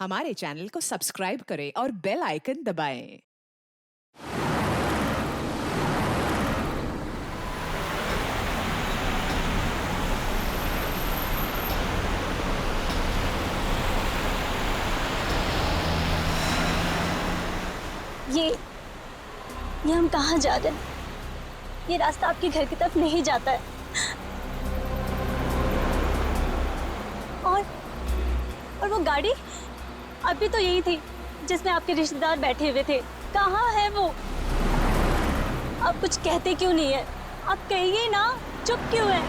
हमारे चैनल को सब्सक्राइब करें और बेल आइकन दबाएं। ये हम कहाँ जा रहे हैं? ये रास्ता आपके घर की तरफ नहीं जाता है। और वो गाड़ी अभी तो यही थी जिसमें आपके रिश्तेदार बैठे हुए थे। कहाँ है वो? आप कुछ कहते क्यों नहीं है? आप कहिए ना, चुप क्यों है?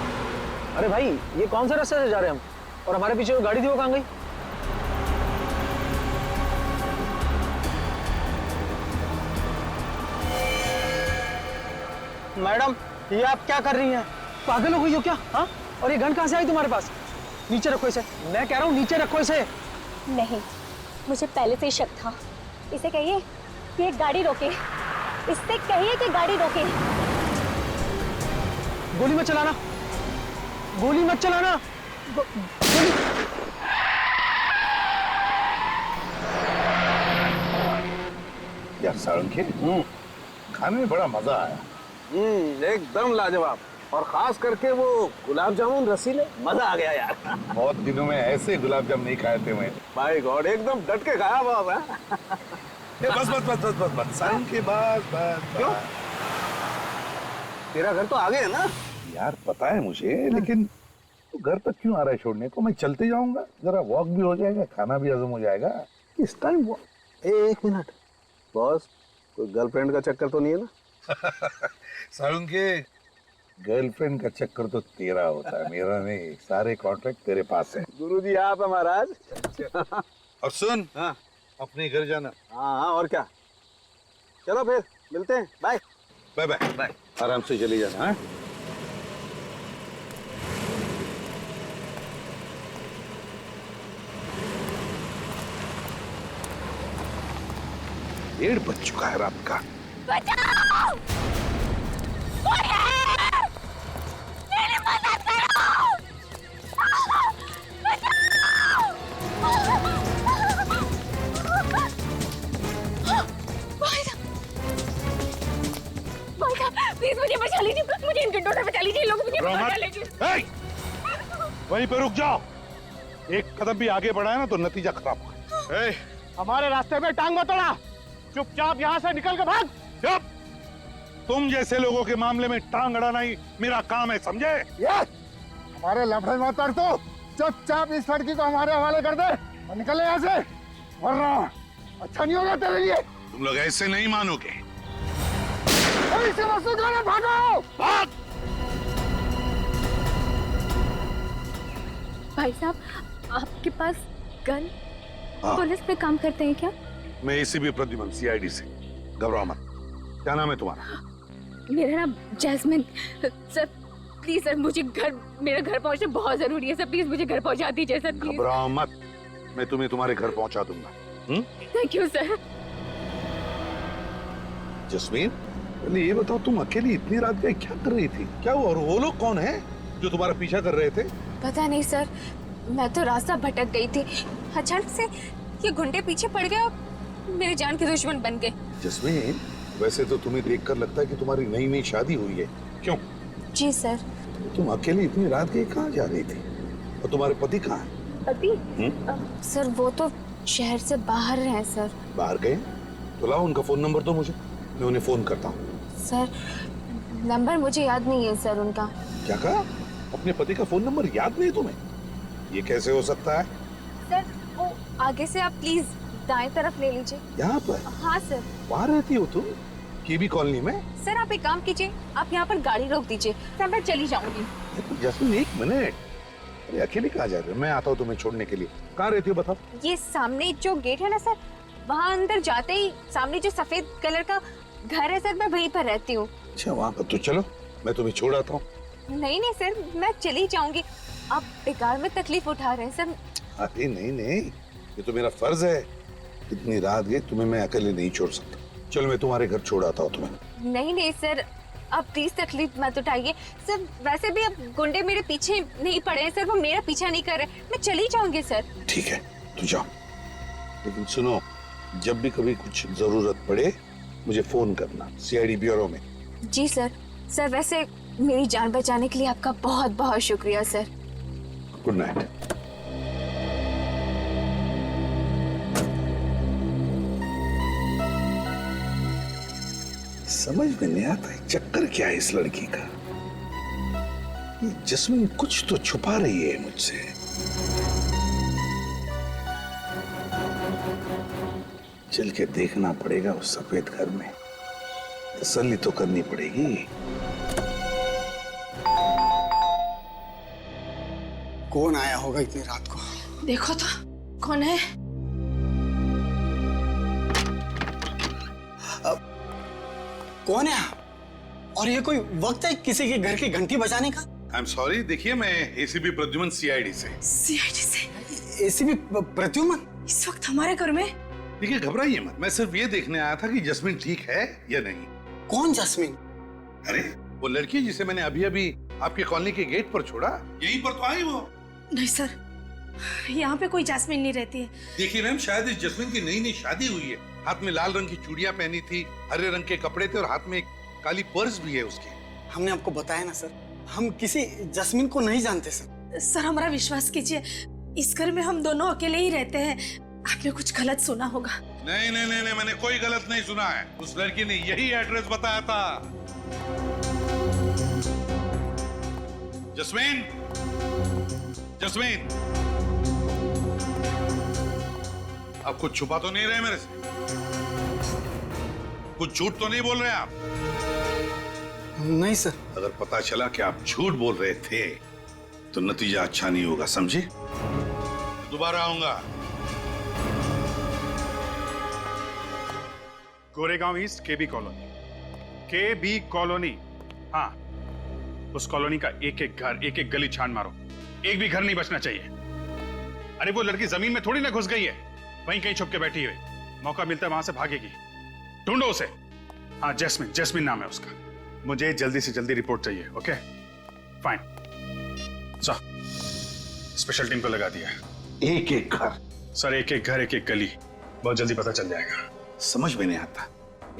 अरे भाई, ये कौन सा रास्ते से जा रहे हैं हम? और हमारे पीछे वो गाड़ी थी, वो कहाँ गई? मैडम, ये आप क्या कर रही हैं? पागल हो गई हो क्या? हाँ? और ये गन कहाँ से आई तुम्हारे पास? नीचे रखो इसे। मैं कह रहा हूँ नीचे रखो इसे। नहीं, मुझे पहले से ही शक था। इसे कहिए कि गाड़ी रोके। इससे कहिए कि गाड़ी रोके। गोली मत चलाना, गोली मत चलाना। गोली। यार सारंगी, खाने में बड़ा मजा आया। एकदम लाजवाब। और खास करके वो गुलाब जामुन रसीले, मजा आ गया यार। बहुत दिनों में ऐसे गुलाब जामुन नहीं खाए थे मैंने। माय गॉड, एकदम डट के खाया बाब है। बस बस बस बस बस बस सारंगी, बस बस क्यों? तेरा घर तो आगे है ना यार? पता है मुझे, लेकिन तो घर तक क्यों आ रहा है छोड़ने को? मैं चलते जाऊंगा, जरा वॉक भी हो जाएगा, खाना भी हजम हो जाएगा। इस टाइम वो। एक मिनट बॉस, कोई गर्लफ्रेंड का चक्कर तो नहीं है ना? सारंगी, गर्लफ्रेंड का चक्कर तो तेरा होता है, मेरा नहीं। सारे कॉन्ट्रैक्ट तेरे पास है। गुरुजी आप है महाराज। और सुन, हाँ अपने घर जाना। हाँ, और क्या। चलो फिर मिलते हैं। Bye bye bye bye. आराम से चली जाना। हाँ? डेढ़ बज चुका है रात का। बचाओ! कोई है! मेरी मदद करो! बचाओ! भाई साहब, प्लीज मुझे बचा लीजिए। मुझे इन गुंडों से बचा लीजिए। लोग मुझे बचा लीजिए। वहीं पे रुक जाओ। एक कदम भी आगे बढ़ाया ना तो नतीजा खराब होगा। हमारे रास्ते में टांग मत अड़ा। चुपचाप यहाँ से निकल के भाग। चुप! तुम जैसे लोगों के मामले में टांग अड़ाना ही मेरा काम है, समझे? हमारे लफड़े मत कर। तो चुपचाप इस लड़की को हमारे हवाले कर दे और निकले यहाँ से, वरना अच्छा नहीं होगा तेरे लिए। तुम लोग ऐसे नहीं मानोगे। इसे मसूद वाले भागो! भाग! भाई साहब, आपके पास गन? हाँ। पुलिस पे काम करते हैं क्या? मैं एसीपी प्रद्युमन, सीआईडी से। घबराओ मत। क्या नाम है तुम्हारा? मेरा नाम जैस्मिन। सर प्लीज सर, मुझे मेरा घर पहुंचना बहुत जरूरी है सर। प्लीज मुझे घर पहुंचा दीजिए सर, प्लीज। घबराओ मत, मैं तुम्हें तुम्हारे घर पहुंचा दूंगा। Thank you sir. जस्मीन, पहले ये बताओ, तुम अकेली इतनी रात गए क्या कर रही थी? क्या हुआ? और वो लोग कौन है जो तुम्हारा पीछा कर रहे थे? पता नहीं सर, मैं तो रास्ता भटक गई थी। अचानक से ये गुंडे पीछे पड़ गए और मेरी जान के दुश्मन बन गए। जस्मीन, वैसे तो तुम्हें देखकर लगता है कि तुम्हारी नई नई शादी हुई है। क्यों? जी सर। तुम अकेली इतनी रात गए कहाँ जा रही थी? और तुम्हारे पति कहाँ है? पति? सर वो तो शहर से बाहर हैं सर। बाहर गए? तो लाओ उनका फोन नंबर दो मुझे, मैं उन्हें फोन करता हूँ। सर नंबर मुझे याद नहीं है सर उनका। क्या कहा? अपने पति का फोन नंबर याद नहीं तुम्हें? ये कैसे हो सकता है? सर वो आगे से आप प्लीज दाएं तरफ ले लीजिए। यहाँ पर? हाँ सर। वहाँ रहती हो तुम? केबी कॉलोनी में? सर आप एक काम कीजिए, आप यहाँ पर गाड़ी रोक दीजिए, सर मैं चली जाऊंगी। जस्मीन एक मिनट, अरे अकेले कहाँ जा रहे हो? मैं आता हूँ तुम्हें छोड़ने के लिए। कहाँ रहती हो बताओ? ये सामने जो गेट है ना सर, वहाँ अंदर जाते ही सामने जो सफेद कलर का घर है सर, मैं वहीं पर रहती हूँ। अच्छा वहाँ पर, तो चलो मैं तुम्हें छोड़ आता हूँ। नहीं नहीं सर, मैं चली जाऊंगी। आप बेकार में तकलीफ उठा रहे हैं सर। अरे नहीं नहीं, ये तो मेरा फर्ज है। इतनी रात गई, तुम्हें मैं अकेले नहीं छोड़ सकता। चलो मैं तुम्हारे घर छोड़ आता हूँ तुम्हें। नहीं नहीं सर, आप प्लीज तकलीफ मत उठाइए सर। वैसे भी अब गुंडे मेरे पीछे नहीं पड़े हैं सर, वो मेरा पीछा नहीं कर रहे। मैं चली जाऊंगी सर। ठीक है, तू जाओ। लेकिन सुनो, जब भी कभी कुछ जरूरत पड़े मुझे फोन करना, सीआईडी ब्यूरो में। जी सर। सर वैसे मेरी जान बचाने के लिए आपका बहुत बहुत शुक्रिया सर। Good night. समझ में नहीं आता है चक्कर क्या है इस लड़की का। ये जस्मीन कुछ तो छुपा रही है मुझसे। चल के देखना पड़ेगा उस सफेद घर में, तसल्ली तो करनी पड़ेगी। कौन आया होगा इतनी रात को? देखो तो कौन है? कौन है आप? और ये कोई वक्त है किसी के घर की घंटी बजाने का? आई एम सॉरी, देखिए मैं एसीपी प्रद्युमन सीआईडी से। सीआईडी से? एसीपी प्रद्युमन इस वक्त हमारे घर में? देखिए घबराइए मत, मैं सिर्फ ये देखने आया था कि जस्मीन ठीक है या नहीं। कौन जस्मीन? अरे वो लड़की जिसे मैंने अभी अभी आपके कॉलोनी के गेट पर छोड़ा, यहीं पर तो आई वो। नहीं सर, यहाँ पे कोई जैस्मिन नहीं रहती है। देखिए मैम, शायद इस जस्मीन की नई नई शादी हुई है। हाथ में लाल रंग की चूड़ियां पहनी थी, हरे रंग के कपड़े थे और हाथ में एक काली पर्स भी है उसके। हमने आपको बताया ना सर, हम किसी जस्मीन को नहीं जानते सर। सर हमारा विश्वास कीजिए, इस घर में हम दोनों अकेले ही रहते हैं। आपने कुछ गलत सुना होगा। नहीं नहीं नहीं नहीं, मैंने कोई गलत नहीं सुना है। उस लड़की ने यही एड्रेस बताया था। जस्मीन, जस्मीन, आप कुछ छुपा तो नहीं रहे मेरे से? कुछ झूठ तो नहीं बोल रहे आप? नहीं सर। अगर पता चला कि आप झूठ बोल रहे थे तो नतीजा अच्छा नहीं होगा, समझे? दोबारा आऊंगा। गोरेगांव ईस्ट केबी कॉलोनी, केबी कॉलोनी। हाँ, उस कॉलोनी का एक एक घर, एक एक गली छान मारो, एक भी घर नहीं बचना चाहिए। अरे वो लड़की जमीन में थोड़ी ना घुस गई है, वहीं कहीं छुप के बैठी हुई, मौका मिलता है वहां से भागेगी। ढूंढो उसे। हाँ, जैस्मिन, जैस्मिन नाम है उसका। मुझे जल्दी से जल्दी रिपोर्ट चाहिए। ओके फाइन, स्पेशल टीम को लगा दिया। एक एक घर? सर एक एक घर, एक एक गली, बहुत जल्दी पता चल जाएगा। समझ में नहीं आता,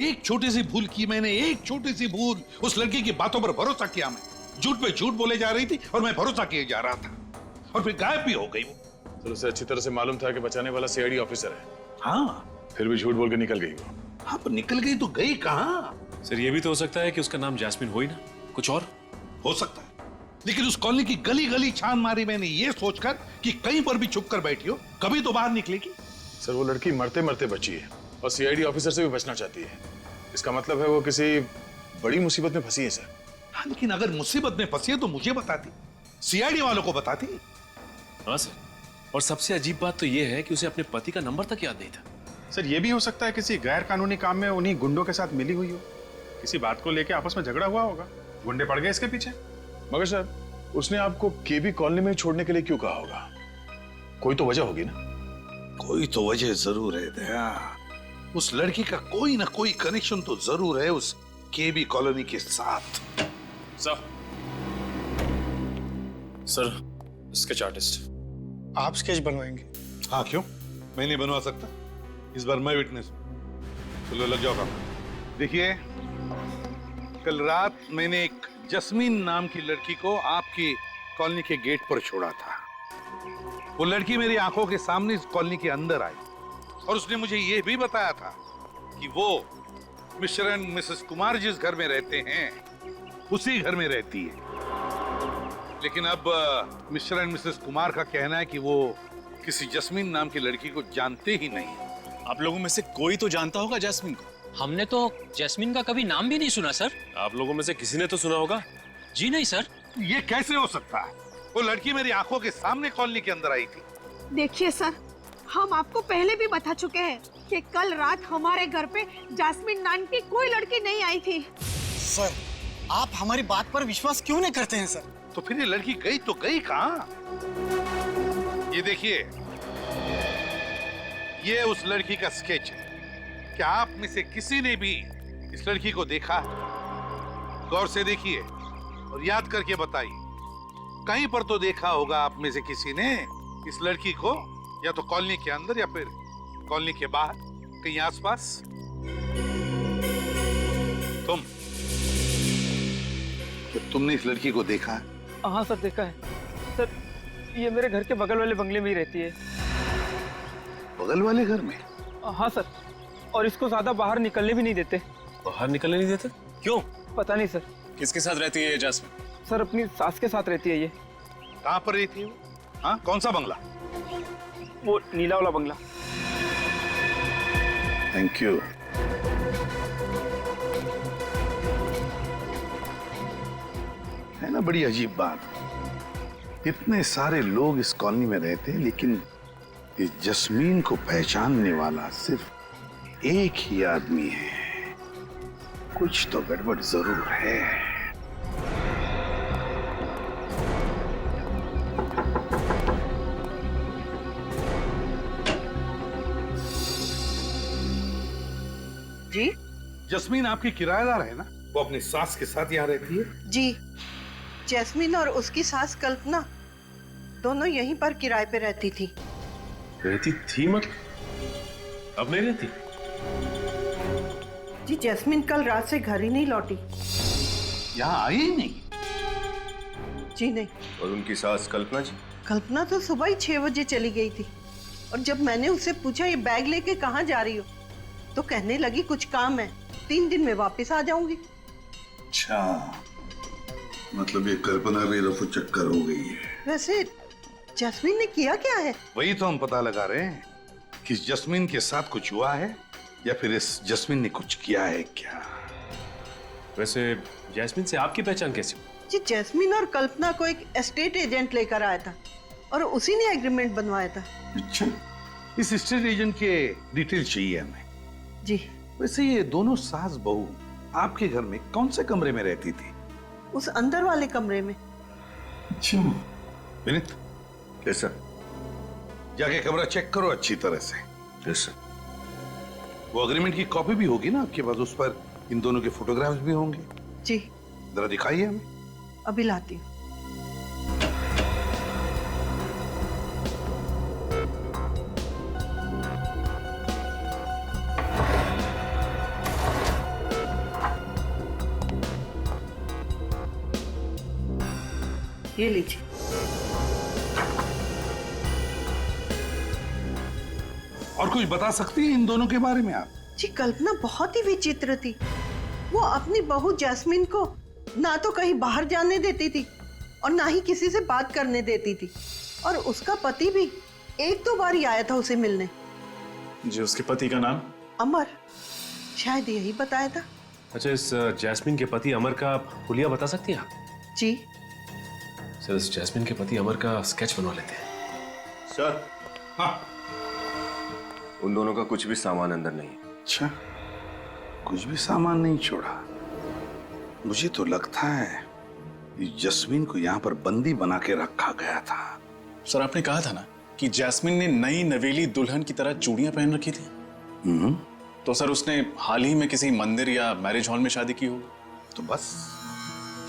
एक छोटी सी भूल की मैंने, एक छोटी सी भूल। उस लड़की की बातों पर भरोसा किया मैं, झूठ पे झूठ बोले जा रही थी और मैं भरोसा किए जा रहा था, और फिर गायब भी हो गई वो। तो उसे अच्छी तरह से मालूम था कि बचाने वाला सीआईडी ऑफिसर है। हाँ, फिर भी झूठ बोल के निकल गई वो। हाँ, पर निकल गई तो गई कहाँ? सर ये भी तो हो सकता है कि उसका नाम जैस्मिन हो ही ना, कुछ और हो सकता है, लेकिन उस कॉलोनी की गली गली छान मारी मैंने ये सोचकर कि कहीं पर भी छुप कर बैठी हो, कभी तो बाहर निकलेगी। सर वो लड़की मरते मरते बची है और सीआईडी ऑफिसर से भी बचना चाहती है। इसका मतलब है वो किसी बड़ी मुसीबत में फंसी है सर। हाँ, लेकिन अगर मुसीबत में फंसी है तो मुझे बताती, सीआईडी वालों को बताती। हाँ सर, और सबसे अजीब बात तो ये है कि उसे अपने पति का नंबर तक याद नहीं था। सर ये भी हो सकता है किसी गैर कानूनी काम में उन्हीं गुंडों के साथ मिली हुई हो, किसी बात को लेके आपस में झगड़ा हुआ होगा, गुंडे पड़ गए इसके पीछे। मगर सर उसने आपको केबी कॉलोनी में छोड़ने के लिए क्यों कहा होगा? कोई तो वजह होगी ना? कोई तो वजह जरूर है दया, उस लड़की का कोई ना कोई कनेक्शन तो जरूर है उस केबी कॉलोनी के साथ। Sir sketch artist. आप स्केच बनवाएंगे? हाँ, क्यों? मैं नहीं बनवा सकता, इस बार मैं विटनेस हूं। चलो लग जाओ काम। देखिए, कल रात मैंने एक जस्मीन नाम की लड़की को आपकी कॉलोनी के गेट पर छोड़ा था। वो लड़की मेरी आंखों के सामने इस कॉलोनी के अंदर आई और उसने मुझे यह भी बताया था कि वो मिस्टर एंड मिसेस कुमार जिस घर में रहते हैं उसी घर में रहती है। लेकिन अब मिस्टर एंड मिसेस कुमार का कहना है कि वो किसी जस्मीन नाम की लड़की को जानते ही नहीं। आप लोगों में से कोई तो जानता होगा जैस्मिन को। हमने तो जैस्मिन का कभी नाम भी नहीं सुना सर। आप लोगों में से किसी ने तो सुना होगा। जी नहीं सर। ये कैसे हो सकता है? वो लड़की मेरी आंखों के सामने कॉलोनी के अंदर आई थी। देखिए सर, हम आपको पहले भी बता चुके हैं कि कल रात हमारे घर पे जैस्मिन नाम की कोई लड़की नहीं आई थी। सर आप हमारी बात पर विश्वास क्यों नहीं करते हैं सर? तो फिर ये लड़की गई तो गई कहाँ? ये देखिए, ये उस लड़की का स्केच है। क्या आप में से किसी ने भी इस लड़की को देखा? गौर से देखिए और याद करके बताइए। कहीं पर तो देखा होगा आप में से किसी ने इस लड़की को, या तो कॉलोनी के अंदर या फिर कॉलोनी के बाहर कहीं आसपास? तुमने इस लड़की को देखा है? हाँ सर, देखा है सर। ये मेरे घर के बगल वाले बंगले में ही रहती है। बगल वाले घर में? हाँ सर, और इसको ज्यादा बाहर निकलने भी नहीं देते। बाहर निकलने नहीं देते? क्यों? पता नहीं सर। किसके साथ रहती है ये जैस्मिन? सर अपनी सास के साथ रहती है ये। कहाँ पर रहती है वो? हाँ, कौन सा बंगला? वो नीला वाला बंगला। Thank you. है ना बड़ी अजीब बात, इतने सारे लोग इस कॉलोनी में रहते हैं लेकिन इस जस्मीन को पहचानने वाला सिर्फ एक ही आदमी है। कुछ तो गड़बड़ जरूर है। जी? जस्मीन आपकी किराएदार है ना? वो अपनी सास के साथ यहाँ रहती है? जी, जैस्मिन और उसकी सास कल्पना दोनों यहीं पर किराए पे रहती थी। रहती थी मतलब? अब नहीं रहती? जी, जैस्मिन कल रात से घर ही नहीं लौटी। यहाँ आई ही नहीं? जी नहीं। और उनकी सास कल्पना जी? कल्पना तो सुबह ही 6 बजे चली गई थी, और जब मैंने उससे पूछा ये बैग लेके कहाँ जा रही हो, तो कहने लगी कुछ काम है, 3 दिन में वापस आ जाऊंगी। अच्छा, मतलब ये कल्पना भी रफू चक्कर हो गई है। वैसे जैस्मिन ने किया क्या है? वही तो हम पता लगा रहे हैं कि जस्मीन के साथ कुछ हुआ है या फिर इस जस्मीन ने कुछ किया है क्या। वैसे जैस्मिन से आपकी पहचान कैसी हुई? जी, जैस्मिन और कल्पना को एक एस्टेट एजेंट लेकर आया था और उसी ने एग्रीमेंट बनवाया था। अच्छा, इस एस्टेट एजेंट के डिटेल चाहिए हमें। जी। वैसे ये दोनों सास बहू आपके घर में कौन से कमरे में रहती थी? उस अंदर वाले कमरे में। अच्छा विनीत, यस सर। जाके कमरा चेक करो अच्छी तरह से। Yes sir. वो एग्रीमेंट की कॉपी भी होगी ना आपके पास, उस पर इन दोनों के फोटोग्राफ्स भी होंगे। जी। जरा दिखाइए हमें। अभी लाती हूँ। ये लीजिए। और कुछ बता सकती हैं इन दोनों के बारे में आप? जी, कल्पना बहुत ही विचित्र थी। वो अपनी बहू जैस्मिन को ना तो कहीं बाहर जाने देती थी और ना ही किसी से बात करने देती थी, और उसका पति भी 1-2 बार ही आया था उसे मिलने। जी, उसके पति का नाम? अमर, शायद यही बताया था। अच्छा, इस जैस्मिन के पति अमर का हुलिया बता सकती हैं आप? जी सर, इस जैस्मिन के पति अमर का स्केच बनवा लेते हैं। सर। हाँ, उन दोनों का कुछ भी सामान अंदर नहीं है। अच्छा, कुछ भी सामान नहीं छोड़ा? मुझे तो लगता है कि जस्मीन को यहाँ पर बंदी बना के रखा गया था। सर, आपने कहा था ना कि जैस्मिन ने नई नवेली दुल्हन की तरह चूड़ियां पहन रखी थी। तो सर उसने हाल ही में किसी मंदिर या मैरिज हॉल में शादी की होगी। तो बस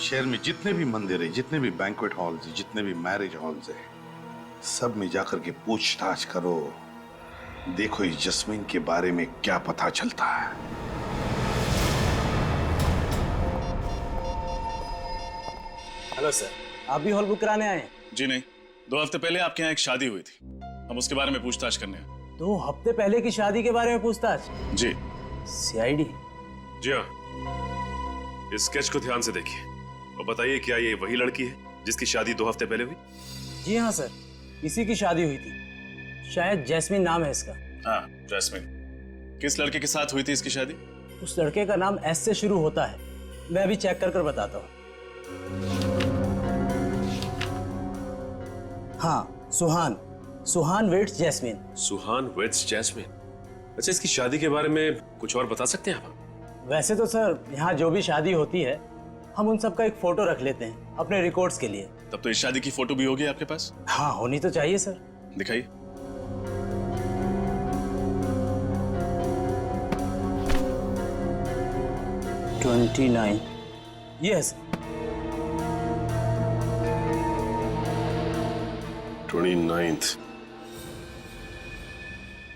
शहर में जितने भी मंदिर है, जितने भी बैंक्वेट हॉल्स है, जितने भी मैरिज हॉल्स है, सब में जाकर के पूछताछ करो। देखो इस जस्मीन के बारे में क्या पता चलता है। हेलो सर, आप भी हॉल बुक कराने आए हैं? जी नहीं, 2 हफ्ते पहले आपके यहाँ एक शादी हुई थी, हम उसके बारे में पूछताछ करने आए। 2 हफ्ते पहले की शादी के बारे में पूछताछ? जी। सीआईडी? जी हाँ। इस स्केच को ध्यान से देखिए और बताइए, क्या ये वही लड़की है जिसकी शादी 2 हफ्ते पहले हुई? जी हाँ सर, इसी की शादी हुई थी। शायद जैस्मिन नाम है इसका। हाँ, जैस्मिन। किस लड़के के साथ हुई थी इसकी शादी? उस लड़के का नाम एस से शुरू होता है, मैं अभी चेक कर बताता हूँ। हाँ, सुहान वेट्स जैस्मिन। सुहान वेट्स जैस्मिन। अच्छा, इसकी शादी के बारे में कुछ और बता सकते हैं आप? वैसे तो सर यहाँ जो भी शादी होती है हम उन सब का एक फोटो रख लेते हैं अपने रिकॉर्ड्स के लिए। तब तो इस शादी की फोटो भी होगी आपके पास? हाँ, होनी तो चाहिए सर। दिखाइए। यस। 29th।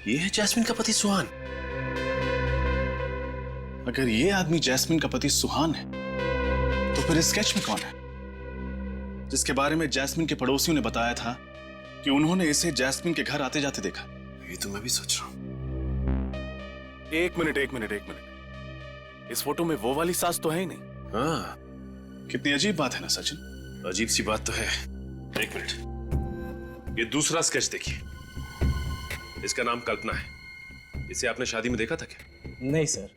ये है जैस्मिन का पति सुहान। अगर ये आदमी जैस्मिन का पति सुहान है तो फिर इस स्केच में कौन है जिसके बारे में जैस्मिन के पड़ोसियों ने बताया था कि उन्होंने इसे जैस्मिन के घर आते जाते देखा? ये तो मैं भी सोच रहा हूं। एक मिनट। इस फोटो में वो वाली सास तो है ही नहीं। हाँ, कितनी अजीब बात है ना सचिन। अजीब सी बात तो है। एक मिनट, ये दूसरा स्केच देखिए। इसका नाम कल्पना है। इसे आपने शादी में देखा था क्या? नहीं सर,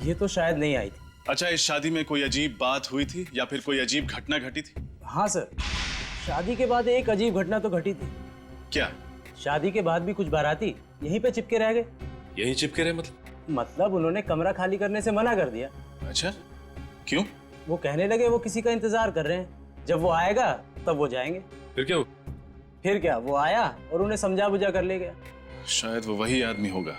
ये तो शायद नहीं आई थी। अच्छा, इस शादी में कोई अजीब बात हुई थी या फिर कोई अजीब घटना घटी थी? हाँ सर, शादी के बाद एक अजीब घटना तो घटी थी। क्या? शादी के बाद भी कुछ बाराती यहीं पे चिपके रह गए। यहीं चिपके रहे मतलब उन्होंने कमरा खाली करने से मना कर दिया। अच्छा, क्यों? वो कहने लगे वो किसी का इंतजार कर रहे हैं, जब वो आएगा तब वो जाएंगे। फिर क्या? फिर क्या, वो आया और उन्हें समझा बुझा कर ले गया। शायद वो वही आदमी होगा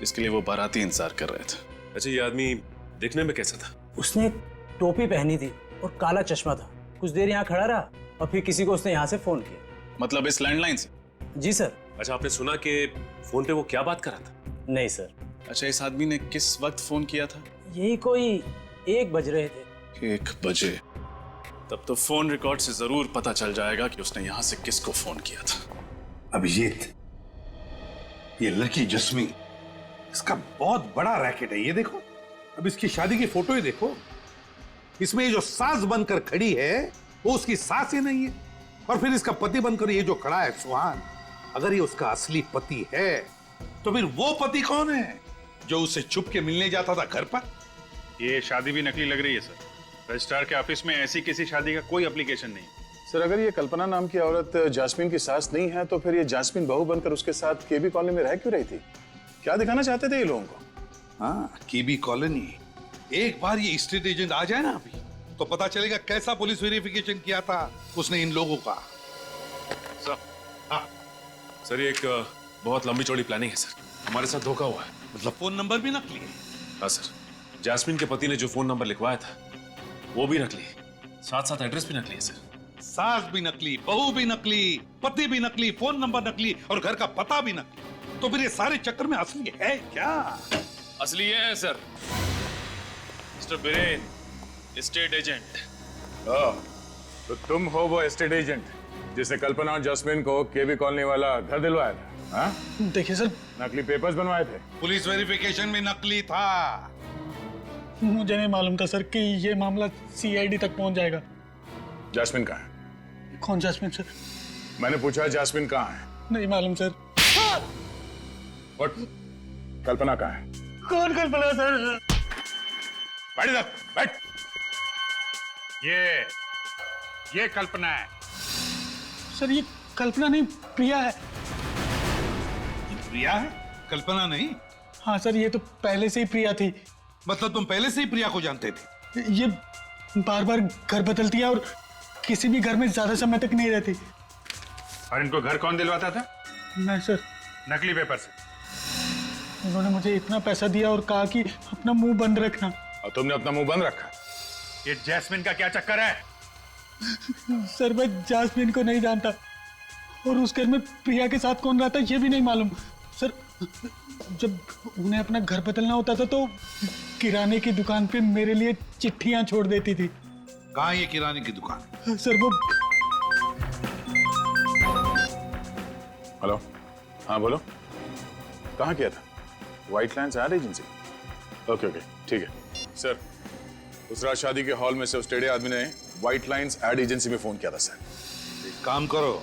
जिसके लिए वो बाराती इंतजार कर रहे थे। अच्छा, ये आदमी देखने में कैसा था? उसने एक टोपी पहनी थी और काला चश्मा था। कुछ देर यहाँ खड़ा रहा और फिर किसी को उसने यहाँ से फोन किया। मतलब इस लैंडलाइन से? जी सर। अच्छा, आपने सुना कि फोन पे वो क्या बात कर रहा था? नहीं सर। अच्छा, इस आदमी ने किस वक्त फोन किया था? यही कोई 1 बज रहे थे। 1 बजे? तब तो फोन रिकॉर्ड से जरूर पता चल जाएगा कि उसने यहाँ से किसको फोन किया था। अभिजीत, ये लड़की जस्मीन, इसका बहुत बड़ा रैकेट है। ये देखो, अब इसकी शादी की फोटो ही देखो। इसमें ये जो सास बनकर खड़ी है वो उसकी सास ही नहीं है, और फिर इसका पति बनकर ये जो खड़ा है सुहान, अगर ये उसका असली पति है तो फिर वो पति कौन है जो उसे छुप के मिलने जाता था घर पर? ये शादी भी नकली लग रही है सर। रजिस्ट्रार के ऑफिस में ऐसी किसी शादी का कोई एप्लीकेशन नहीं। सर, अगर ये कल्पना नाम की औरत जैस्मिन की सास नहीं है तो फिर ये जैस्मिन बहू बनकर उसके साथ केबी कॉलोनी में रह क्यों रही थी? क्या दिखाना चाहते थे ये लोगों को? हाँ, केबी कॉलोनी। एक बार ये स्टेट एजेंट आ जाए ना अभी, तो पता चलेगा कैसा पुलिस वेरिफिकेशन किया था उसने इन लोगों का। सर, ये एक बहुत लंबी चौड़ी प्लानिंग है सर। हमारे साथ धोखा हुआ है। मतलब फोन नंबर भी नकली है? हाँ सर, जैस्मिन के पति ने जो फोन नंबर लिखवाया था वो भी नकली है, साथ साथ एड्रेस भी नकली है सर। सास भी नकली, बहू भी नकली, पति भी नकली, फोन नंबर नकली और घर का पता भी नकली। तो फिर ये सारे चक्कर में असली है क्या? असली ये है sir, mister villain, estate agent. तो तुम हो वो एस्टेट एजेंट जिसने कल्पना और जैस्मिन को केबी कॉलोनी वाला घर दिलवाया था? हाँ? देखिए सर, नकली पेपर्स बनवाए थे। पुलिस वेरिफिकेशन में नकली था। मुझे नहीं मालूम था सर कि ये मामला CID तक पहुंच जाएगा। जैस्मिन कहाँ है? कौन जैस्मिन सर? मैंने पूछा जैस्मिन कहाँ है? नहीं मालूम सर। What? कल्पना कहाँ है? कौन कल्पना सर? बैठ इधर, बैठ। ये कल्पना है। सर, ये कल्पना नहीं, प्रिया है। प्रिया है, कल्पना नहीं? हाँ सर, ये तो पहले से ही प्रिया थी। मतलब तुम पहले से ही प्रिया को जानते थे? ये बार बार घर बदलती है और किसी भी घर में ज्यादा समय तक नहीं रहती। और इनको घर कौन दिलवाता था? मैं सर। नकली पेपर से। उन्होंने मुझे इतना पैसा दिया और कहा कि अपना मुंह बंद रखना। और तुमने अपना मुंह बंद रखा? ये जैस्मिन का क्या चक्कर है? सर, मैं जैस्मिन को नहीं जानता और उस घर में प्रिया के साथ कौन रहता ये भी नहीं मालूम। सर, जब उन्हें अपना घर बदलना होता था तो किराने की दुकान पे मेरे लिए चिट्ठियां छोड़ देती थी। कहाँ ये किराने की दुकान? सर, वो। हेलो, हाँ बोलो, कहाँ किया था? White lines ad agency? Okay, ठीक है सर। उस रात शादी के हॉल में से उस टेढ़े आदमी ने व्हाइट लाइन्स एड एजेंसी में फोन किया था सर। एक काम करो,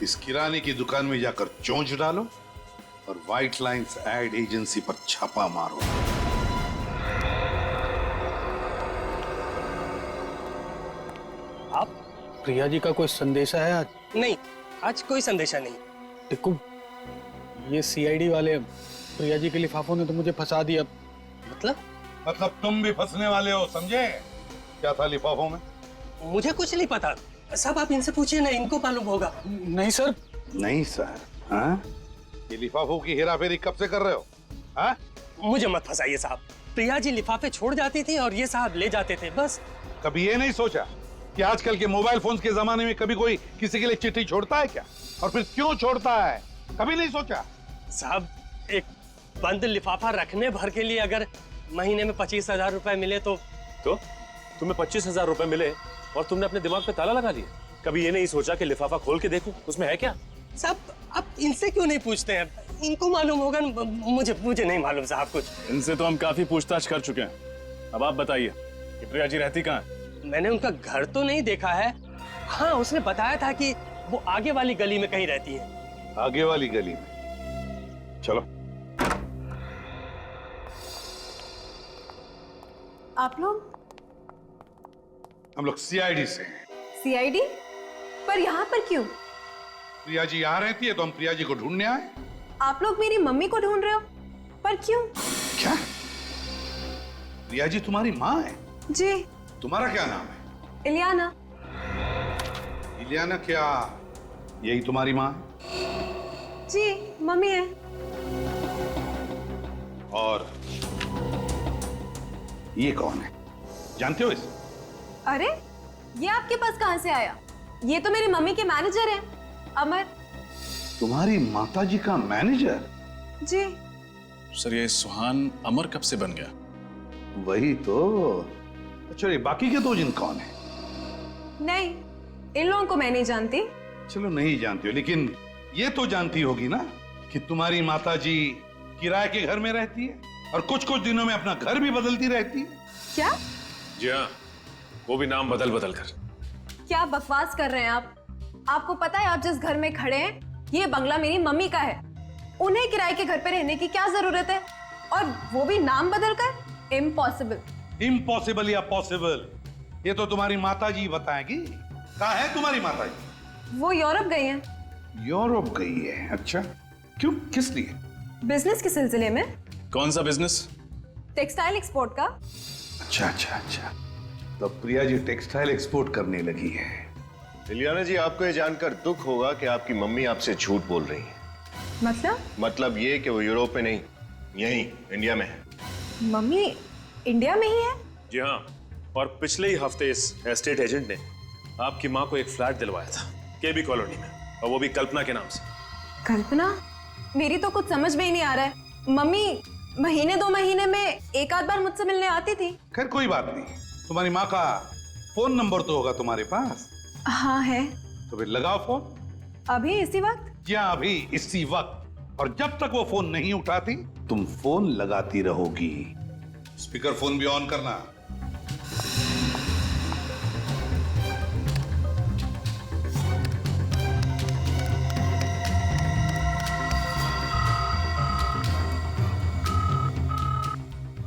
इस किराने की दुकान में जाकर चोंच डालो और व्हाइट लाइन्स एड एजेंसी पर छापा मारो। आप प्रिया जी का कोई संदेशा है आज? नहीं, आज कोई संदेशा नहीं। देखो, ये CID वाले प्रिया जी के लिफाफों ने तो मुझे फंसा दिया। मतलब तुम भी फंसने वाले हो, समझे? क्या था लिफाफों में? मुझे कुछ नहीं पता। सब आप इनसे पूछिए ना, इनको मालूम होगा। नहीं सर। नहीं सर? हाँ? ये लिफाफों की हेराफेरी कब से कर रहे हो? हाँ? मुझे मत फंसाइए साहब। प्रिया जी लिफाफे छोड़ जाती थी और ये साहब ले जाते थे, बस। कभी ये नहीं सोचा कि आजकल के मोबाइल फोन्स के जमाने में कभी कोई किसी के लिए चिट्ठी छोड़ता है क्या? और फिर क्यों छोड़ता है? कभी नहीं सोचा? साहब एक बंद लिफाफा रखने भर के लिए अगर महीने में 25,000 रुपए मिले तो तुम्हें 25,000 रुपए मिले और तुमने अपने दिमाग पे ताला लगा लिया? कभी ये नहीं सोचा कि लिफाफा खोल के देखूं उसमें है क्या? साहब आप इनसे क्यों नहीं पूछते हैं? इनको मालूम होगा न, मुझे नहीं मालूम साहब कुछ। इनसे तो हम काफी पूछताछ कर चुके हैं। अब आप बताइए कि प्रिया जी रहती कहाँ है? मैंने उनका घर तो नहीं देखा है। हाँ, उसने बताया था कि वो आगे वाली गली में कहीं रहती है। आगे वाली गली में? चलो। आप लोग? हम लोग सीआईडी से हैं। सीआईडी? पर यहाँ पर क्यों? प्रिया जी यहाँ रहती है तो हम प्रिया जी को ढूंढने आए। आप लोग मेरी मम्मी को ढूंढ रहे हो? पर क्यों? क्या? प्रिया जी तुम्हारी माँ है? जी। तुम्हारा क्या नाम है? इलियाना। इलियाना क्या यही तुम्हारी माँ है? जी, मम्मी है। और ये कौन है? जानते हो इसे? अरे, ये आपके पास कहां से आया? ये तो मेरी मम्मी के मैनेजर हैं, अमर। तुम्हारी माताजी का मैनेजर? जी। सर ये सुहान अमर कब से बन गया? वही तो। अच्छा, ये बाकी के दो जिन कौन है? नहीं, इन लोगों को मैं नहीं जानती। चलो नहीं जानती हो, लेकिन ये तो जानती होगी ना कि तुम्हारी माताजी किराए के घर में रहती है और कुछ कुछ दिनों में अपना घर भी बदलती रहती है। क्या? जी हाँ, वो भी नाम बदल बदल कर। क्या बकवास कर रहे हैं आप? आपको पता है आप जिस घर में खड़े हैं, ये बंगला मेरी मम्मी का है। उन्हें किराए के घर पे रहने की क्या जरूरत है? और वो भी नाम बदल कर? इम्पॉसिबल। इम्पॉसिबल या पॉसिबल, ये तो तुम्हारी माताजी बताएगी। कहाँ है तुम्हारी माताजी? वो यूरोप गई हैं। यूरोप गई है? अच्छा, क्यों, किस लिए? बिजनेस के सिलसिले में। कौन सा बिजनेस? टेक्सटाइल एक्सपोर्ट का। अच्छा अच्छा अच्छा, तो प्रिया जी टेक्सटाइल एक्सपोर्ट करने लगी है। इलियाना जी, आपको ये जानकर दुख होगा कि आपकी मम्मी आपसे झूठ बोल रही है। मतलब ये कि वो यूरोप में नहीं, यहीं इंडिया में है। मम्मी इंडिया में ही है? जी हाँ, और पिछले ही हफ्ते इस एस्टेट एजेंट ने आपकी माँ को एक फ्लैट दिलवाया था केबी कॉलोनी में, और वो भी कल्पना के नाम से। कल्पना? मेरी तो कुछ समझ में ही नहीं आ रहा है। मम्मी महीने 2 महीने में एक आध बार मुझसे मिलने आती थी। खैर कोई बात नहीं, तुम्हारी माँ का फोन नंबर तो होगा तुम्हारे पास? हाँ है। तो फिर लगाओ फोन। अभी इसी वक्त? जी हाँ, अभी इसी वक्त। और जब तक वो फोन नहीं उठाती तुम फोन लगाती रहोगी। स्पीकर फोन भी ऑन करना।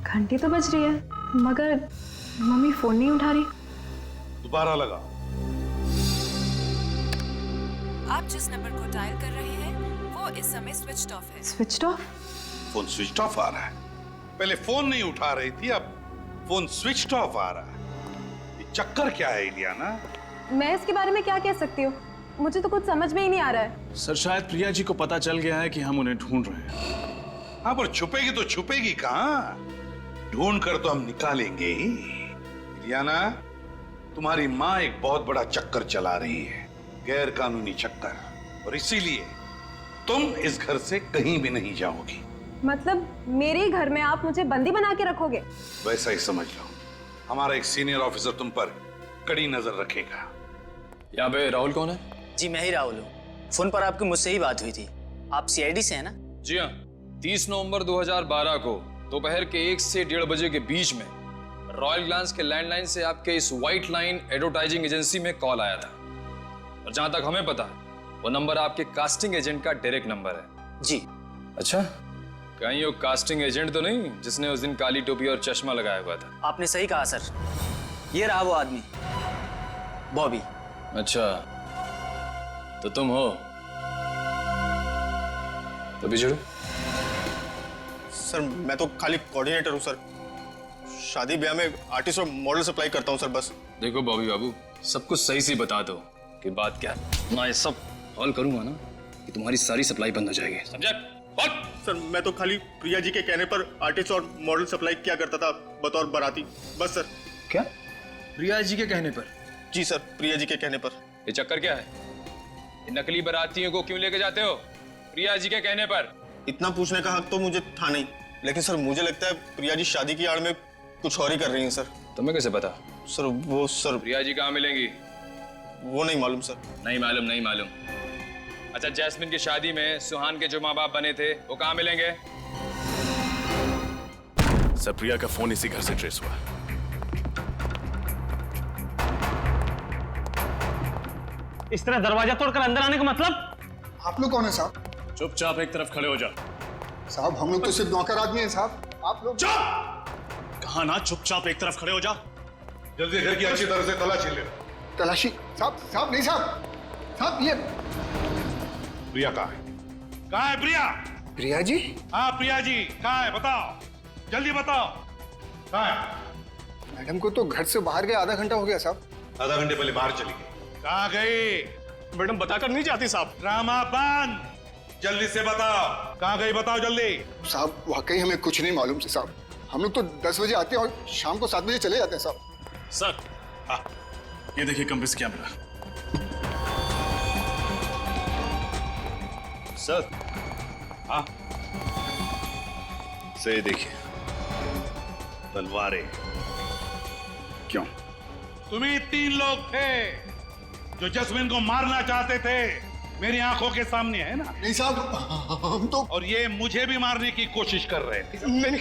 घंटी तो बज रही है, मगर मम्मी फोन नहीं उठा रही। दोबारा लगाओ। आप जिस नंबर को डायल कर रहे हैं वो इस समय स्विच्ड ऑफ है। Switched off? Phone switch off आ रहा है। पहले फोन नहीं उठा रही थी, अब फोन स्विच ऑफ आ रहा है। ये चक्कर क्या है इलियाना? मैं इसके बारे में क्या कह सकती हूँ? मुझे तो कुछ समझ में ही नहीं आ रहा है। सर शायद प्रिया जी को पता चल गया है कि हम उन्हें ढूंढ रहे हैं। हाँ, पर छुपेगी तो छुपेगी कहाँ? ढूंढ कर तो हम निकालेंगे ही। इलियाना, तुम्हारी माँ एक बहुत बड़ा चक्कर चला रही है, गैर कानूनी चक्कर, और इसीलिए तुम इस घर से कहीं भी नहीं जाओगी। मतलब मेरे ही घर में आप मुझे बंदी बना के रखोगे? वैसा ही समझ लो। हमारा एक सीनियर ऑफिसर तुम पर कड़ी नजर रखेगा। यहाँ पे राहुल कौन है? जी मैं ही राहुल हूँ। फोन पर आपकी मुझसे ही बात हुई थी। आप सीआईडी से हैं ना? जी हाँ, 30 नवंबर 2012 को दोपहर के 1 से 1:30 बजे के बीच में रॉयल ग्लांस के लैंडलाइन से आपके इस व्हाइट लाइन एडवर्टाइजिंग एजेंसी में कॉल आया था। और जहां तक हमें पता है वो नंबर आपके कास्टिंग एजेंट का डायरेक्ट नंबर है। जी। अच्छा, कहीं वो कास्टिंग एजेंट तो नहीं जिसने उस दिन काली टोपी और चश्मा लगाया हुआ था? आपने सही कहा सर, ये रहा वो आदमी, बॉबी। अच्छा, तो तुम हो? तो बिछड़ो। सर मैं तो खाली कोऑर्डिनेटर हूँ सर, शादी ब्याह में आर्टिस्ट और मॉडल सप्लाई करता हूँ सर बस। देखो बॉबी बाबू, सब कुछ सही से बता दो कि बात क्या है। मैं सब हॉल करूंगा ना कि तुम्हारी सारी सप्लाई बंद हो जाएगी, समझा? सर मैं तो खाली प्रिया जी के कहने पर आर्टिस्ट और मॉडल सप्लाई किया करता था बतौर बाराती, बस सर। क्या? प्रिया जी के कहने पर? जी सर, प्रिया जी के कहने पर। ये चक्कर क्या है? ये नकली बारातियों को क्यों लेके जाते हो प्रिया जी के कहने पर? इतना पूछने का हक तो मुझे था नहीं, लेकिन सर मुझे लगता है प्रिया जी शादी की आड़ में कुछ और ही कर रही हैं सर। तुम्हें कैसे पता? सर प्रिया जी कहाँ मिलेंगी? वो नहीं मालूम सर। नहीं मालूम। अच्छा, जैस्मिन की शादी में सुहान के जो माँ बाप बने थे वो कहाँ मिलेंगे? सर प्रिया का फोन इसी घर से ट्रेस हुआ। इस तरह दरवाजा तोड़कर अंदर आने का मतलब? आप लोग कौन है साहब? चुपचाप एक तरफ खड़े हो जा। साहब हम लोग तो सिर्फ नौकर आदमी हैं साहब। आप लोग कहा ना चुपचाप एक तरफ खड़े हो जा। जल्दी घर की अच्छी तरह से तलाशी ले। तलाशी? साहब नहीं साहब ये प्रिया कहाँ है? कहाँ है प्रिया? प्रिया जी? हाँ प्रिया जी कहाँ है? बताओ, जल्दी बताओ कहाँ है? मैडम को तो घर से बाहर गए आधा घंटा हो गया साहब। आधा घंटे पहले बाहर चली गई। कहाँ गई? मैडम बताकर नहीं जाती साहब। ड्रामा बंद, जल्दी से बताओ कहाँ गई, बताओ जल्दी। साहब वाकई हमें कुछ नहीं मालूम से साहब। हम लोग तो 10 बजे आते हैं और शाम को 7 बजे चले जाते हैं साहब। सर ये देखिए कंप्रेस कैमरा। सर हाँ से देखिए तलवारें। क्यों? तुम्ही 3 लोग थे जो जस्मिन को मारना चाहते थे, मेरी आंखों के सामने है ना? नहीं साहब हम तो। और ये मुझे भी मारने की कोशिश कर रहे थे। नहीं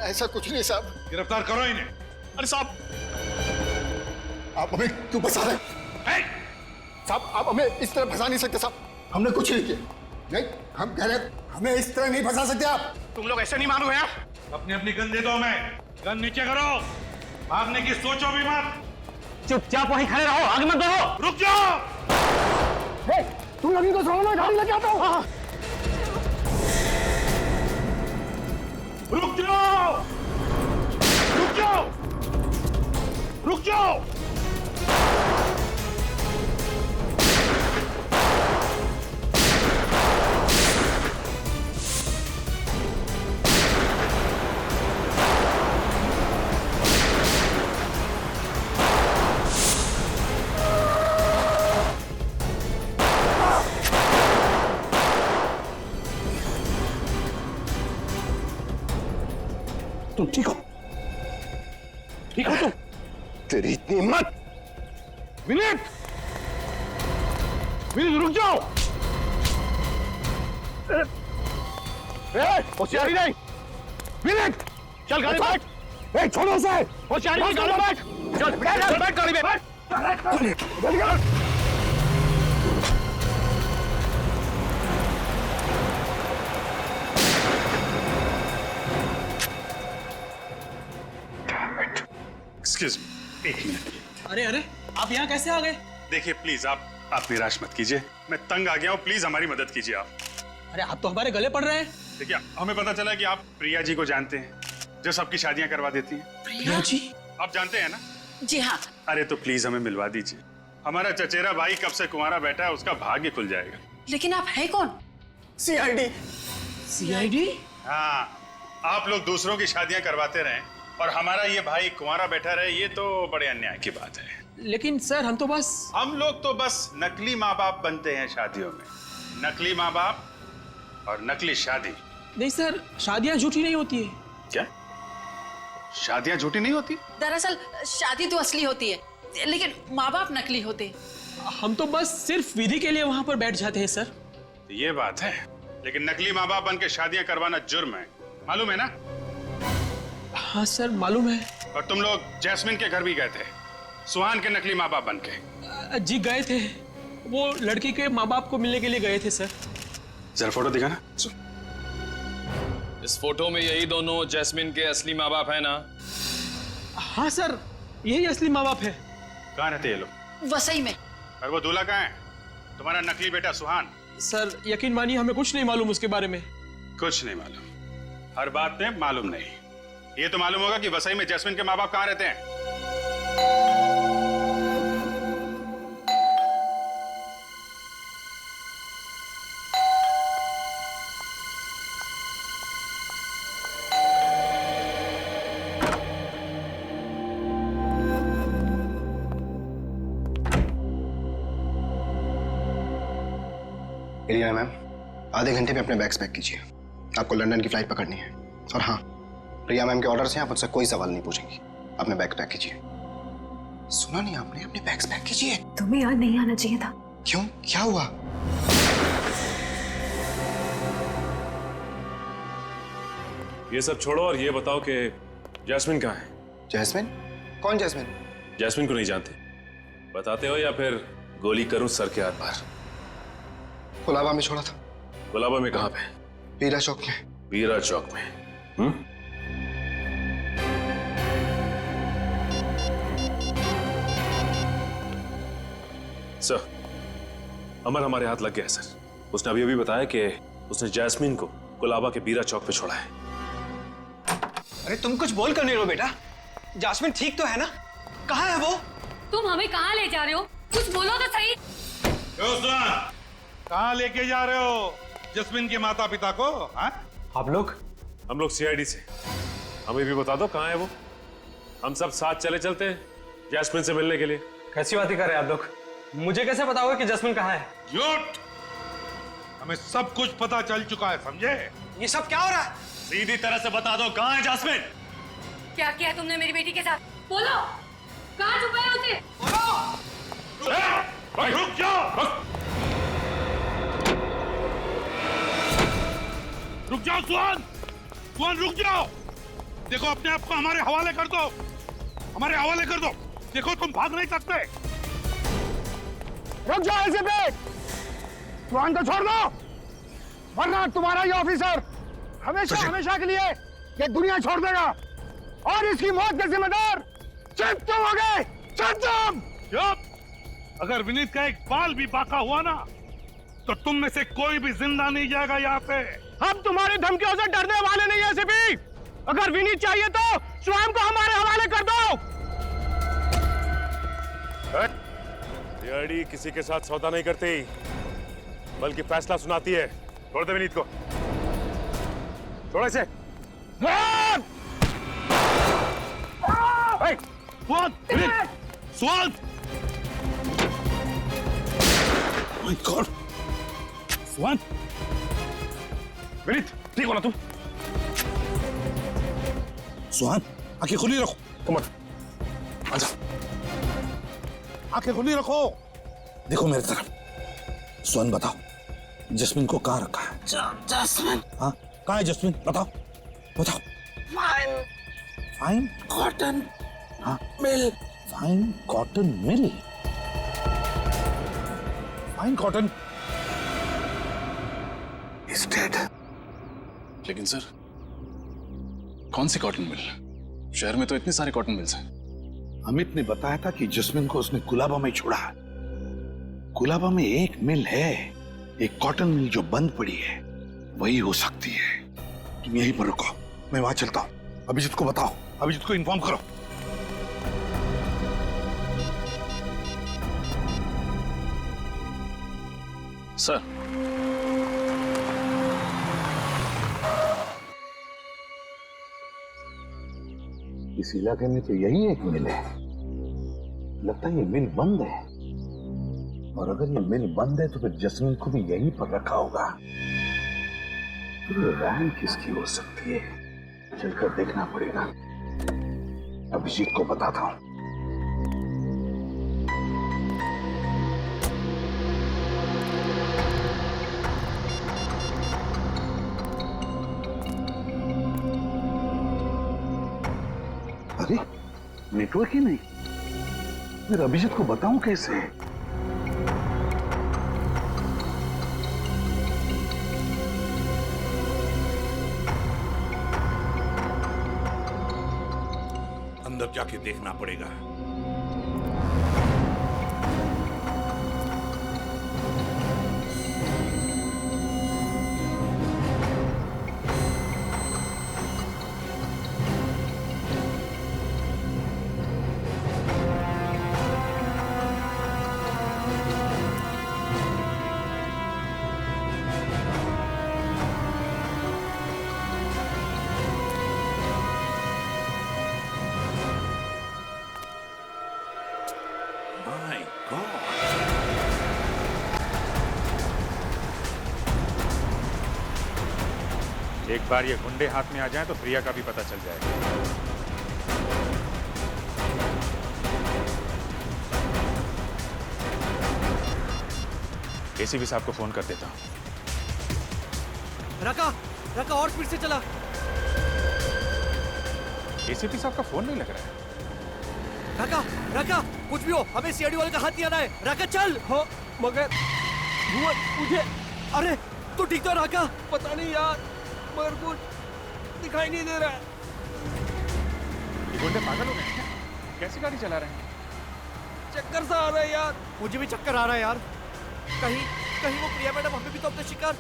ऐसा कुछ नहीं साहब। गिरफ्तार करो इन्हें। अरे साहब आप हमें क्यों फंसा रहे हैं? साहब आप हमें इस तरह फंसा नहीं सकते साहब। हमने कुछ नहीं किया। नहीं हम कह रहे हमें इस तरह नहीं फंसा सकते आप। तुम लोग ऐसे नहीं मानोगे यार। अपनी गन दे दो हमें। गन नीचे करो, भागने की सोचो भी मत। चुपचाप वहीं खड़े रहो, आगे मत बढ़ो। रुक जाओ। तुम लोग इनको छोड़ो, मैं गाड़ी लेके आता हूँ। रुक जाओ, रुक जाओ, रुक जाओ। तुम ठीक हो? ठीक हो तुम? तेरी इतनी हिम्मत? विनीत रुक जाओ। होशियारी नहीं। विनीत चल गाड़ी में बैठ। छोड़ो उसे। होशियारी नहीं, गाड़ी में बैठ। चल बैठ गाड़ी में बैठ। Excuse me, 1 minute. अरे आप यहाँ कैसे आ गए? देखिए प्लीज आप निराश मत कीजिए, मैं तंग आ गया हूँ, प्लीज हमारी मदद कीजिए आप। अरे आप तो हमारे गले पड़ रहे हैं। देखिए हमें पता चला कि आप प्रिया जी को जानते हैं, जो सबकी शादियां करवा देती हैं। प्रिया जी? आप जानते हैं ना? जी हाँ। अरे तो प्लीज हमें मिलवा दीजिए। हमारा चचेरा भाई कब से कुंवारा बैठा है, उसका भाग्य खुल जाएगा। लेकिन आप हैं कौन? CID। CID? हाँ, आप लोग दूसरों की शादियां करवाते रहें और हमारा ये भाई कुंवारा बैठा रहे, ये तो बड़े अन्याय की बात है। लेकिन सर हम लोग तो बस नकली माँ बाप बनते हैं शादियों में। नकली माँ बाप और नकली शादी। नहीं सर, शादियां झूठी नहीं होती है। क्या? शादियां झूठी नहीं होती? दरअसल शादी तो असली होती है, लेकिन माँ बाप नकली होते हैं। हम तो बस सिर्फ विधि के लिए वहाँ पर बैठ जाते हैं सर। ये बात है, लेकिन नकली माँ बाप बन के शादियां करवाना जुर्म है, मालूम है ना? हाँ सर मालूम है। और तुम लोग जैस्मिन के घर भी गए थे, सुहान के नकली माँ बाप बन के। जी गए थे, वो लड़की के माँ बाप को मिलने के लिए गए थे सर। जरा फोटो दिखाना। इस फोटो में यही दोनों जैस्मिन के असली माँ बाप है ना? हाँ सर, यही असली माँ बाप है। कहाँ रहते ये लोग? वसई में। और वो दूल्हा कहाँ है? तुम्हारा नकली बेटा सुहान। सर यकीन मानिए हमें कुछ नहीं मालूम उसके बारे में। कुछ नहीं मालूम? हर बात में मालूम नहीं। ये तो मालूम होगा कि वसई में जैस्मिन के माँ बाप कहाँ रहते हैं। एलियाना मैम, आधे घंटे में अपने बैग्स पैक कीजिए। आपको लंदन की फ्लाइट पकड़नी है। और हाँ, प्रिया मैम के ऑर्डर से आप मुझसे कोई सवाल नहीं पूछेंगी। अपने बैग पैक कीजिए। सुना नहीं आपने? अपने बैग्स पैक कीजिए। तुम्हें यहाँ नहीं आना चाहिए था। क्यों? क्या हुआ? ये सब छोड़ो और ये बताओ कि जैस्मिन कहाँ है? जैस्मिन? कौन जैस्मिन? जैस्मिन को नहीं जानते? बताते हो या फिर गोली करूं सर के आर पार? गुलाबा में छोड़ा था। गुलाबा में कहाँ पे? पीरा चौक में। पीरा चौक में? सर, अमर हमारे हाथ लग गया है सर। उसने अभी बताया कि उसने जैस्मिन को गुलाबा के बीरा चौक पे छोड़ा है। अरे तुम कुछ बोल कर नहीं रहो बेटा। जैस्मिन ठीक तो है ना? कहाँ है वो? तुम हमें कहाँ ले जा रहे हो? कुछ बोलो तो सही। कहाँ लेके जा रहे हो जस्मिन के माता पिता को? आप लोग? हम लोग सीआईडी से। हमें भी बता दो कहाँ है वो। हम सब साथ चले चलते हैं जैस्मिन से मिलने के लिए। कैसी बातें कर रहे हैं आप लोग? मुझे कैसे पता होगा कि जैस्मिन कहाँ है? झूठ! हमें सब कुछ पता चल चुका है, समझे? ये सब क्या हो रहा है? सीधी तरह से बता दो कहाँ है जैस्मिन? क्या किया तुमने मेरी बेटी के साथ? बोलो, कहाँ छुपाया उसे? रुक जाओ! रुक जाओ सुहान! सुहान रुक जाओ! देखो अपने आप को हमारे हवाले कर दो। हमारे हवाले कर दो। देखो तुम भाग नहीं सकते। रुक जाओ ऐसे पे। सुहान को छोड़ दो, वरना तुम्हारा ये ऑफिसर हमेशा हमेशा के लिए ये दुनिया छोड़ देगा और इसकी मौत के जिम्मेदार सिर्फ तुम होगे। चुप! अगर विनीत का एक बाल भी बाका हुआ ना तो तुम में से कोई भी जिंदा नहीं जाएगा यहाँ पे। हम तुम्हारी धमकियों से डरने वाले नहीं है सीपी। अगर विनीत चाहिए तो स्वयं को हमारे हवाले कर दो। सीआईडी किसी के साथ सौदा नहीं करती, बल्कि फैसला सुनाती है। छोड़ दे विनीत को। छोड़ इसे। स्वाद! My God! स्वाद! विनीत, ठीक हो ना तुम? सुहान, आंखें खुली रखो। कमर, आजा। आंखें खुली रखो। देखो मेरी तरफ। सुहान बताओ, जस्मिन को कहाँ रखा है? जस्मिन? हाँ, कहाँ है जस्मिन? बताओ, बताओ। Fine cotton mill. Fine cotton mill? Fine cotton is dead. लेकिन सर, कौन सी कॉटन मिल? शहर में तो इतने सारे कॉटन मिल्स हैं। अमित ने बताया था कि जस्मिन को उसने गुलाबा में छोड़ा। गुलाबा में एक मिल है, एक कॉटन मिल जो बंद पड़ी है, वही हो सकती है। तुम यहीं पर रुको, मैं वहां चलता हूं। अभिजीत को बताओ, अभिजीत को इन्फॉर्म करो। सर, इस इलाके में तो यही एक मिल है। लगता है ये मिल बंद है, और अगर ये मिल बंद है तो फिर जस्मिन को भी यहीं पर रखा होगा। तो ये वैन किसकी हो सकती है? चलकर देखना पड़ेगा। अभिजीत को बताता हूं। अरे नेटवर्क ही नहीं, फिर अभिजीत को बताऊं कैसे? अंदर जाके देखना पड़ेगा। एक बार ये गुंडे हाथ में आ जाए तो प्रिया का भी पता चल जाएगा। एसीपी साहब को फोन कर देता हूं। रका और स्पीड से चला। एसीपी साहब का फोन नहीं लग रहा है। रका कुछ भी हो, हमें सीआईडी वाले का हाथ नहीं आना है। रका चल। हो मगर मुझे, अरे तू ठीक तो रका? पता नहीं यार, मगर कुछ दिखाई नहीं दे रहा है। ये गुंडे पागल हो गए हैं क्या? कैसी गाड़ी चला रहे हैं? चक्कर सा आ रहा है यार। मुझे भी चक्कर आ रहा है यार। कहीं वो प्रिया मैडम हमें भी तो अपने शिकार।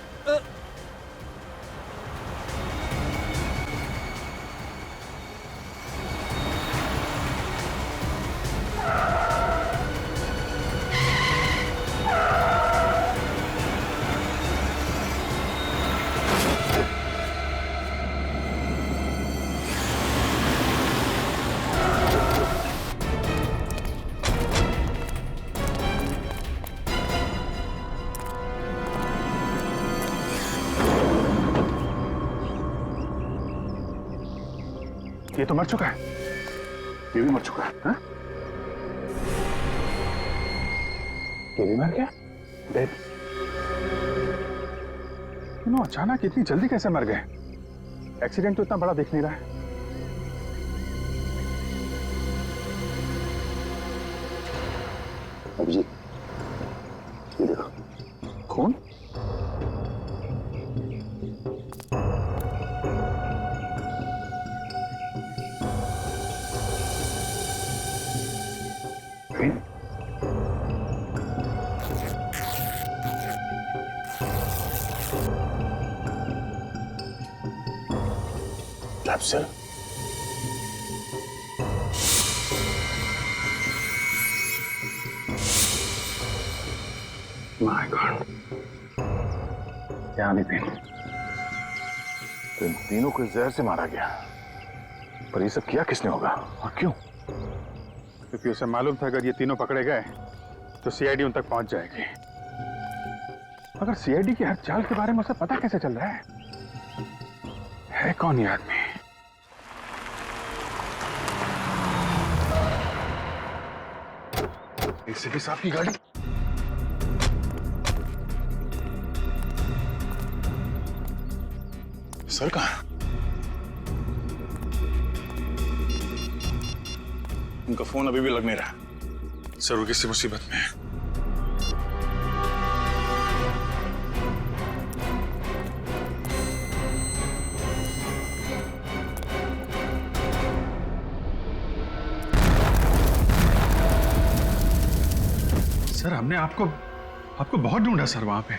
ये तो मर चुका है, ये भी मर चुका है। हाँ? ये भी मर गया? डेड। अचानक इतनी जल्दी कैसे मर गए? एक्सीडेंट तो इतना बड़ा दिख नहीं रहा है। अभिजीत, ये देखो, खून। Sir. My God. क्या नितिन? तो इन तीनों को जहर से मारा गया, पर ये सब किया किसने होगा और क्यों? क्योंकि उसे मालूम था अगर ये तीनों पकड़े गए तो सीआईडी उन तक पहुंच जाएगी। मगर सीआईडी की हर चाल के बारे में उसे पता कैसे चल रहा है कौन ये आदमी? एसीपी साहब की गाड़ी। सर कहाँ? उनका फोन अभी भी लग नहीं रहा। सर वो किसी मुसीबत में है। सर हमने आपको बहुत ढूंढा सर वहां पे,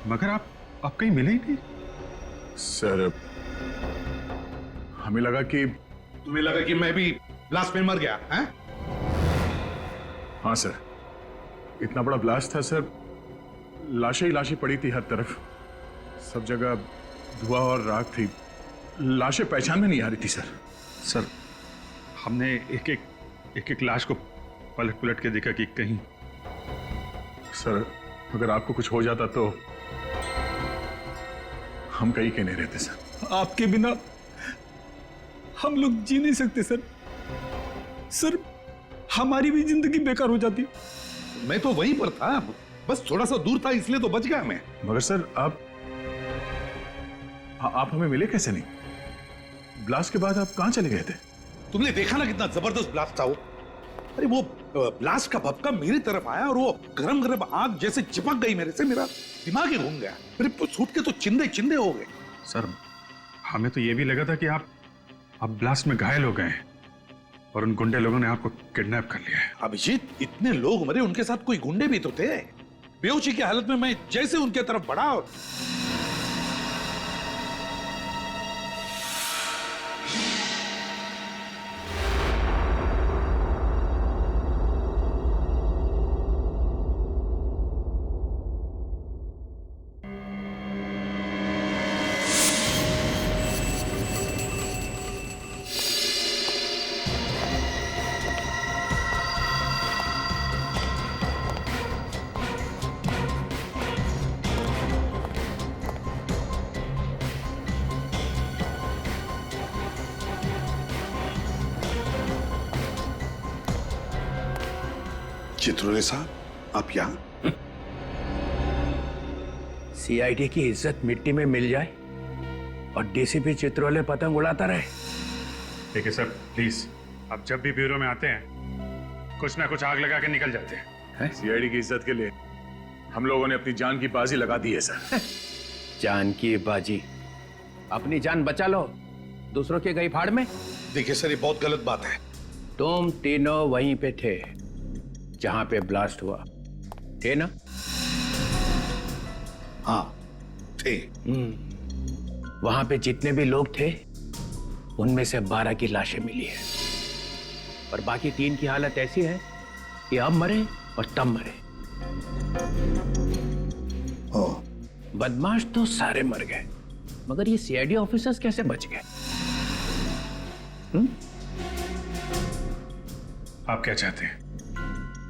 मगर आप कहीं मिले ही नहीं। सर हमें लगा कि तुम्हें लगा कि मैं भी ब्लास्ट में मर गया हैं? हाँ सर, इतना बड़ा ब्लास्ट था सर, लाशें ही लाशें पड़ी थी हर तरफ, सब जगह धुआं और राख थी, लाशें पहचान में नहीं आ रही थी सर। हमने एक लाश को पलट के देखा कि कहीं। सर अगर आपको कुछ हो जाता तो हम कहीं के नहीं रहते सर। आपके बिना हम लोग जी नहीं सकते सर। सर हमारी भी जिंदगी बेकार हो जाती। मैं तो वहीं पर था, बस थोड़ा सा दूर था इसलिए तो बच गया मैं। मगर सर आप हमें मिले कैसे नहीं? ब्लास्ट के बाद आप कहां चले गए थे? तुमने देखा ना कितना जबरदस्त ब्लास्ट था वो। अरे वो ब्लास्ट का भपका मेरी तरफ आया और वो गरम गरम आग जैसे चिपक गई मेरे से, मेरा दिमाग ही घूम गया। मेरे सूट के तो चिंदे चिंदे हो गए। सर हमें तो ये भी लगा था कि आप ब्लास्ट में घायल हो गए और उन गुंडे लोगों ने आपको किडनैप कर लिया है। अभिजीत इतने लोग मरे, उनके साथ कोई गुंडे भी तो थे। बेहोशी की हालत में मैं जैसे उनके तरफ बढ़ा और चित्रोले साहब, आप यहाँ? सीआईडी की इज्जत मिट्टी में मिल जाए और डीसीपी चित्रोले पतंग उड़ाता रहे। ठीक है सर, प्लीज। आप जब भी ब्यूरो में आते हैं कुछ ना कुछ आग लगा के निकल जाते हैं। सीआईडी की इज्जत के लिए हम लोगों ने अपनी जान की बाजी लगा दी है सर। जान की बाजी? अपनी जान बचा लो, दूसरों के गई फाड़ में। देखिए सर, ये बहुत गलत बात है। तुम तीनों वहीं पे थे जहां पे ब्लास्ट हुआ, थे ना? हाँ थे। वहां पे जितने भी लोग थे उनमें से 12 की लाशें मिली है और बाकी 3 की हालत ऐसी है कि अब मरे और तब मरे। बदमाश तो सारे मर गए, मगर ये सीआईडी ऑफिसर्स कैसे बच गए? आप क्या चाहते हैं?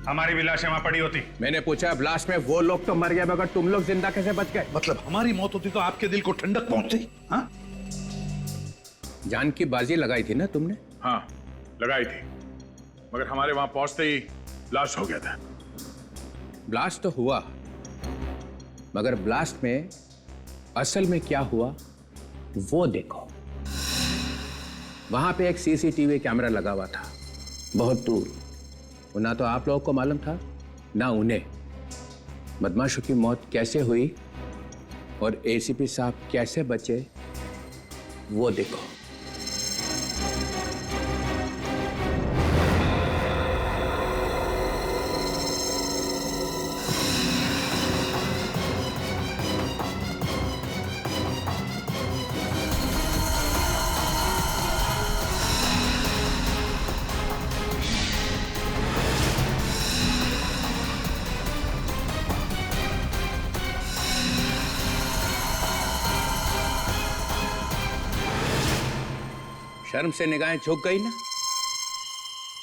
हमारी भी लाशें वहां पड़ी होती। मैंने पूछा, ब्लास्ट में वो लोग तो मर गए मगर तुम लोग जिंदा कैसे बच गए? मतलब हमारी मौत होती तो आपके दिल को ठंडक पहुंचती? हाँ? जान की बाजी लगाई थी ना तुमने? हाँ लगाई थी, मगर हमारे वहां पहुंचते ही ब्लास्ट हो गया था। ब्लास्ट तो हुआ, मगर ब्लास्ट में असल में क्या हुआ वो देखो। वहां पे एक सीसीटीवी कैमरा लगा हुआ था बहुत दूर। वो ना तो आप लोगों को मालूम था ना उन्हें। बदमाशों की मौत कैसे हुई और एसीपी साहब कैसे बचे वो देखो। शर्म से निगाहें झुक गई ना?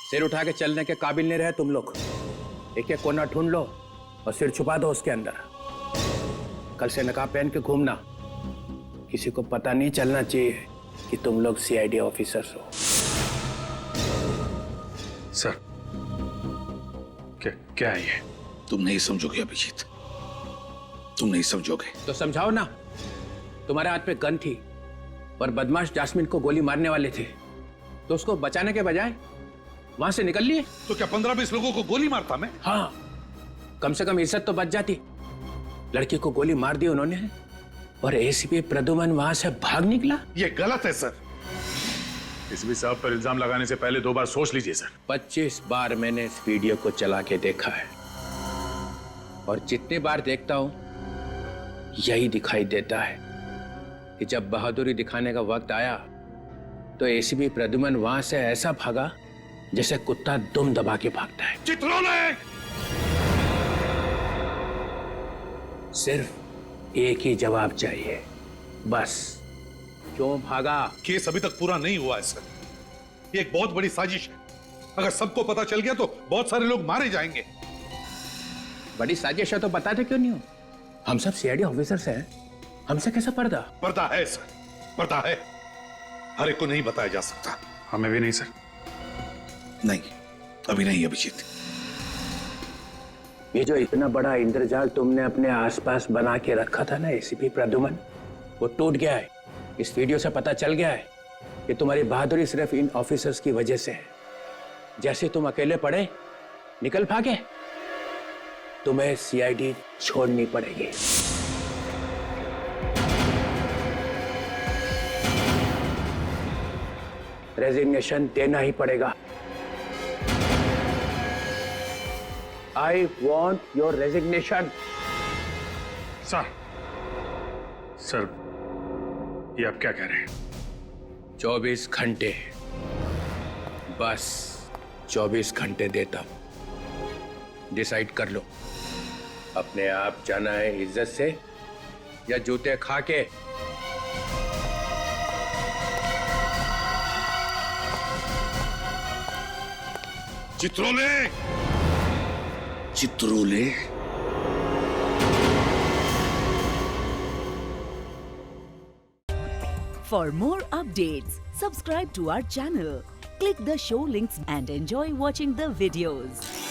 सिर उठा के चलने के काबिल नहीं रहे तुम लोग। एक एक कोना ढूंढ लो और सिर छुपा दो उसके अंदर। कल से नकाब पहन के घूमना, किसी को पता नहीं चलना चाहिए कि तुम लोग सीआईडी ऑफिसर्स हो। सर क्या है ये? तुम नहीं समझोगे अभिजीत, तुम नहीं समझोगे। तो समझाओ ना। तुम्हारे हाथ पे गन थी और बदमाश जास्मिन को गोली मारने वाले थे, तो उसको बचाने के बजाय वहां से निकल लिए। तो क्या 15-20 लोगों को गोली मारता मैं? हाँ, कम से कम इज्जत तो बच जाती। लड़की को गोली मार दी उन्होंने और एसीपी प्रद्युमन वहां से भाग निकला। ये गलत है सर। एसीपी साहब पर इल्जाम लगाने से पहले 2 बार सोच लीजिए सर। 25 बार मैंने इस वीडियो को चला के देखा है और जितनी बार देखता हूं यही दिखाई देता है कि जब बहादुरी दिखाने का वक्त आया तो एसीपी प्रद्युमन वहां से ऐसा भागा जैसे कुत्ता दुम दबा के भागता है। चित्रोले! सिर्फ एक ही जवाब चाहिए, बस। क्यों भागा? केस अभी तक पूरा नहीं हुआ है सर। ये एक बहुत बड़ी साजिश है। अगर सबको पता चल गया तो बहुत सारे लोग मारे जाएंगे। बड़ी साजिश है तो बताते क्यों नहीं हो? हम सब सीआईडी ऑफिसर्स हैं, हमसे कैसा पर्दा? पर्दा है सर, पर्दा है। हर एक को नहीं बताया जा सकता। हमें भी नहीं सर। नहीं, अभी नहीं अभिजीत। ये जो इतना बड़ा इंद्रजाल तुमने अपने आसपास बना के रखा था ना एसीपी प्रद्युमन, वो टूट गया है। इस वीडियो से पता चल गया है कि तुम्हारी बहादुरी सिर्फ इन ऑफिसर्स की वजह से है। जैसे तुम अकेले पड़े निकल भागे, तुम्हें सीआईडी छोड़नी पड़ेगी। रेजिग्नेशन देना ही पड़ेगा। I want your resignation. Sir, ये आप क्या कह रहे हैं? 24 घंटे, बस 24 घंटे देता हूं। डिसाइड कर लो, अपने आप जाना है इज्जत से या जूते खा के। Chitrole! Chitrole! For more updates, subscribe to our channel, click the show links and enjoy watching the videos.